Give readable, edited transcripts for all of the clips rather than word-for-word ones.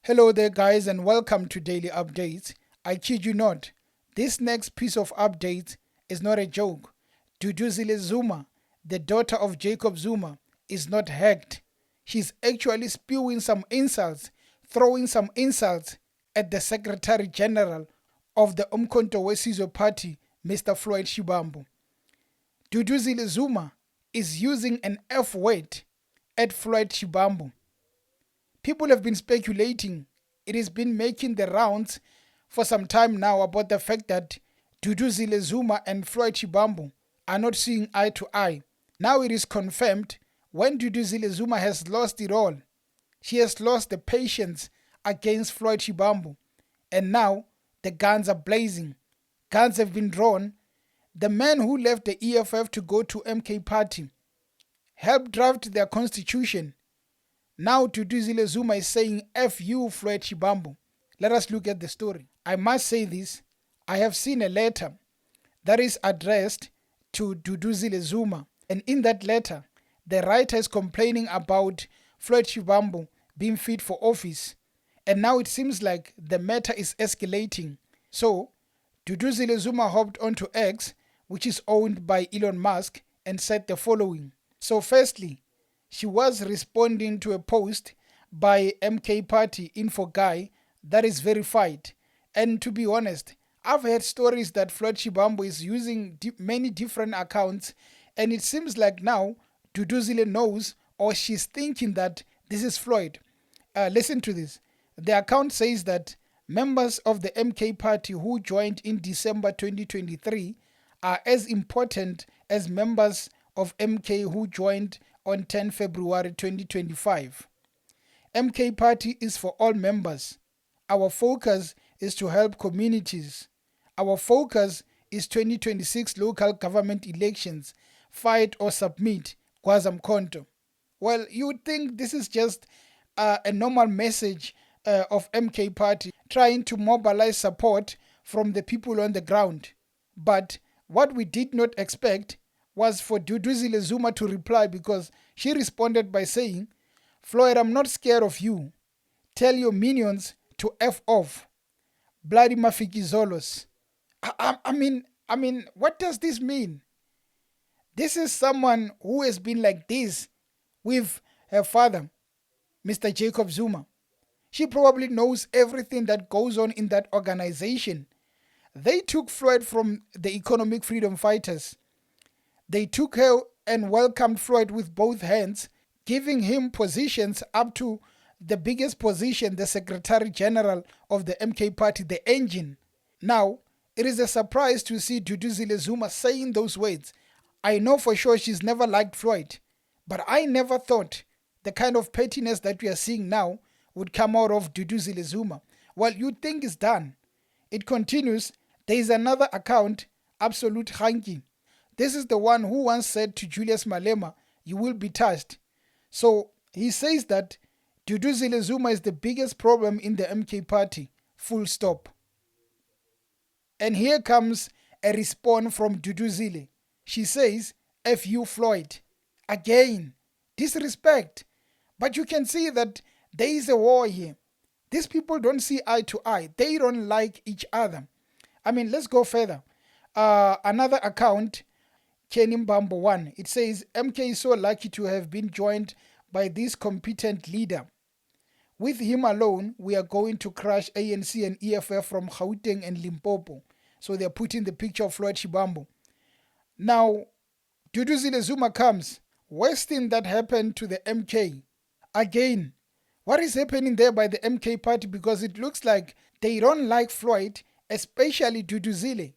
Hello there, guys, and welcome to Daily Updates. I kid you not, this next piece of updates is not a joke. Duduzile Zuma, the daughter of Jacob Zuma, is not hacked. She's actually spewing some insults, throwing some insults at the Secretary General of the Umkhonto weSizwe Party, Mr. Floyd Shivambu. Duduzile Zuma is using an F word at Floyd Shivambu. People have been speculating. It has been making the rounds for some time now about the fact that Duduzile Zuma and Floyd Shivambu are not seeing eye to eye. Now it is confirmed when Duduzile Zuma has lost it all. She has lost the patience against Floyd Shivambu. And now the guns are blazing. Guns have been drawn. The man who left the EFF to go to MK Party helped draft their constitution. Now Duduzile Zuma is saying F you, Floyd Shivambu. Let us look at the story. I must say this. I have seen a letter that is addressed to Duduzile Zuma. And in that letter, the writer is complaining about Floyd Shivambu being fit for office. And now it seems like the matter is escalating. So Duduzile Zuma hopped onto X, which is owned by Elon Musk, and said the following. So firstly, she was responding to a post by MK Party info guy that is verified. And to be honest, I've heard stories that Floyd Shivambu is using many different accounts, and it seems like now Duduzile knows, or she's thinking that this is Floyd. Listen to this. The account says that members of the MK Party who joined in December 2023 are as important as members of MK who joined on 10 February 2025. MK Party is for all members. Our focus is to help communities. Our focus is 2026 local government elections. Fight or submit. Kwazamkhonto. Well, you would think this is just a normal message of MK Party trying to mobilize support from the people on the ground. But what we did not expect was for Duduzile Zuma to reply, because she responded by saying, Floyd, I'm not scared of you. Tell your minions to F off. Bloody Mafikizolos. I mean, what does this mean? This is someone who has been like this with her father, Mr. Jacob Zuma. She probably knows everything that goes on in that organization. They took Floyd from the economic freedom fighters. They took her and welcomed Floyd with both hands, giving him positions up to the biggest position, the Secretary General of the MK Party, the engine. Now, it is a surprise to see Duduzile Zuma saying those words. I know for sure she's never liked Floyd, but I never thought the kind of pettiness that we are seeing now would come out of Duduzile Zuma. Well, you'd think it's done. It continues. There is another account, Absolute Hanky. This is the one who once said to Julius Malema, you will be touched. So he says that Duduzile Zuma is the biggest problem in the MK Party. Full stop. And here comes a response from Duduzile. She says, F you, Floyd. Again, disrespect. But you can see that there is a war here. These people don't see eye to eye. They don't like each other. I mean, let's go further. Another account, Kenimbambo 1. It says, MK is so lucky to have been joined by this competent leader. With him alone, we are going to crush ANC and EFF from Gauteng and Limpopo. So they're putting the picture of Floyd Shivambu. Now, Duduzile Zuma comes. Worst thing that happened to the MK. Again, what is happening there by the MK Party? Because it looks like they don't like Floyd, especially Duduzile.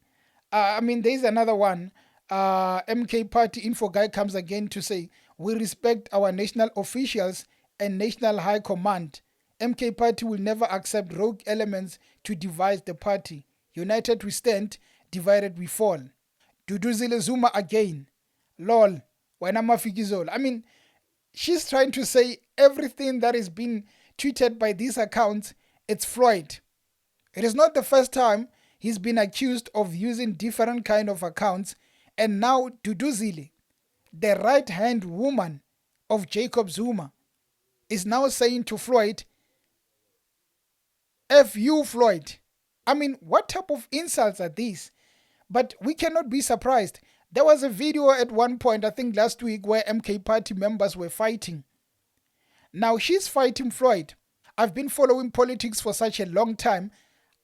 There's another one. MK Party info guy comes again to say, we respect our national officials and national high command. MK Party will never accept rogue elements to divide the party. United we stand, divided we fall. Duduzile Zuma again. Lol. Wena Mafikizolo. She's trying to say everything that is being tweeted by these accounts, it's Floyd. It is not the first time he's been accused of using different kind of accounts. And now Duduzile, the right-hand woman of Jacob Zuma, is now saying to Floyd, F you, Floyd. I mean, what type of insults are these? But we cannot be surprised. There was a video at one point, I think last week, where MK party members were fighting. Now she's fighting Floyd. I've been following politics for such a long time.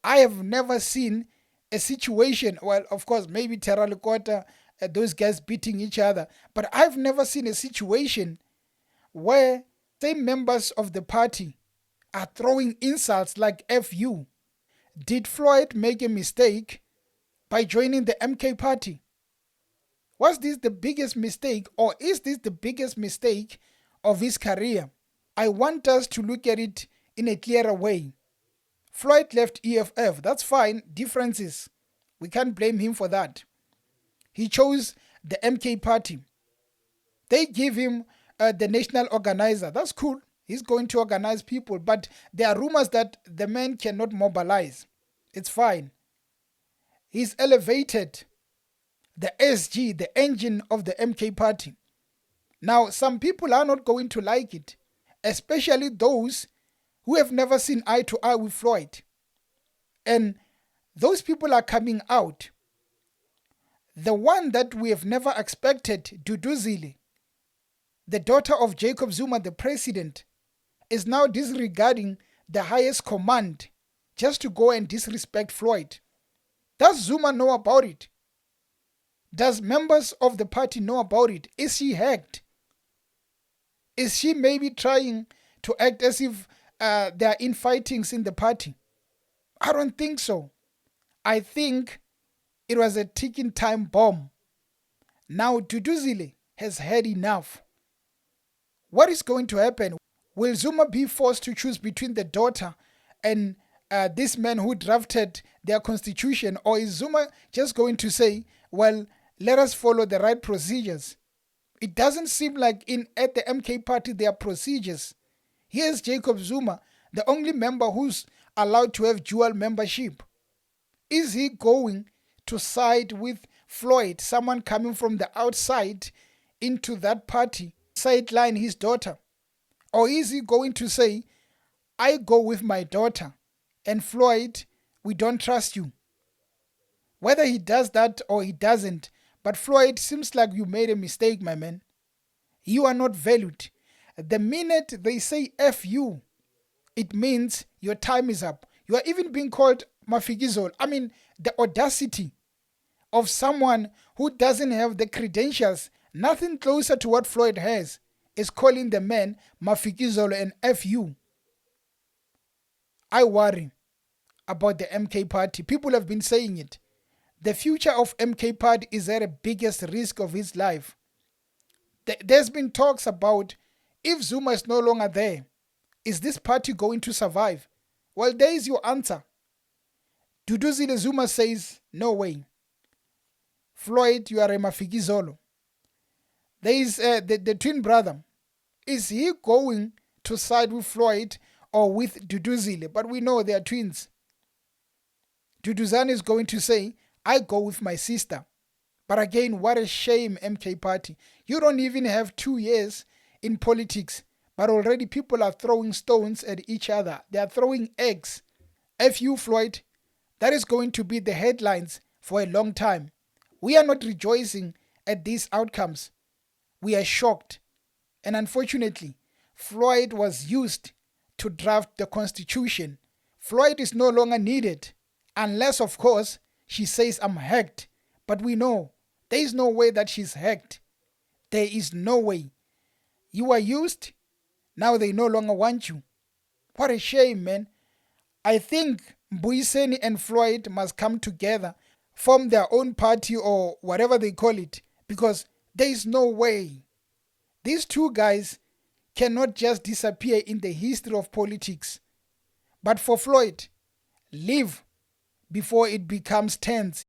I have never seen a situation, well, of course, maybe Terra Lekota, those guys beating each other, but I've never seen a situation where same members of the party are throwing insults like F you. Did Floyd make a mistake by joining the MK party? Was this the biggest mistake, or is this the biggest mistake of his career? I want us to look at it in a clearer way. Floyd left EFF, that's fine, differences. We can't blame him for that. He chose the MK party. They give him the national organizer, that's cool. He's going to organize people, but there are rumors that the man cannot mobilize. It's fine. He's elevated the SG, the engine of the MK party. Now, some people are not going to like it, especially those who have never seen eye to eye with Floyd. And those people are coming out. The one that we have never expected, Duduzile, the daughter of Jacob Zuma, the president, is now disregarding the highest command just to go and disrespect Floyd. Does Zuma know about it? Does members of the party know about it? Is she hacked? Is she maybe trying to act as if there are infightings in the party? I don't think so. I think it was a ticking time bomb. Now Duduzile has had enough. What is going to happen? Will Zuma be forced to choose between the daughter and this man who drafted their constitution? Or is Zuma just going to say, well, let us follow the right procedures? It doesn't seem like at the MK party there are procedures. Here's Jacob Zuma, the only member who's allowed to have dual membership. Is he going to side with Floyd, someone coming from the outside into that party, sideline his daughter? Or is he going to say, I go with my daughter, and Floyd, we don't trust you? Whether he does that or he doesn't, but Floyd, seems like you made a mistake, my man. You are not valued. The minute they say F you, it means your time is up. You are even being called Mafikizolo. I mean, the audacity of someone who doesn't have the credentials, nothing closer to what Floyd has, is calling the man Mafikizolo and F you. I worry about the MK party. People have been saying it. The future of MK party is at the biggest risk of his life. There's been talks about, if Zuma is no longer there, is this party going to survive? Well, there is your answer. Duduzile Zuma says, no way. Floyd, you are a Mafikizolo. There is the twin brother. Is he going to side with Floyd or with Duduzile? But we know they are twins. Duduzane is going to say, I go with my sister. But again, what a shame, MK party. You don't even have 2 years in politics, but already people are throwing stones at each other. They are throwing eggs. F you, Floyd. That is going to be the headlines for a long time. We are not rejoicing at these outcomes. We are shocked. And unfortunately, Floyd was used to draft the constitution. Floyd is no longer needed, unless, of course, she says I'm hacked. But we know there is no way that she's hacked. There is no way. You are used, now they no longer want you. What a shame, man. I think Mbuyiseni and Floyd must come together, form their own party or whatever they call it, because there is no way. These two guys cannot just disappear in the history of politics. But for Floyd, live before it becomes tense.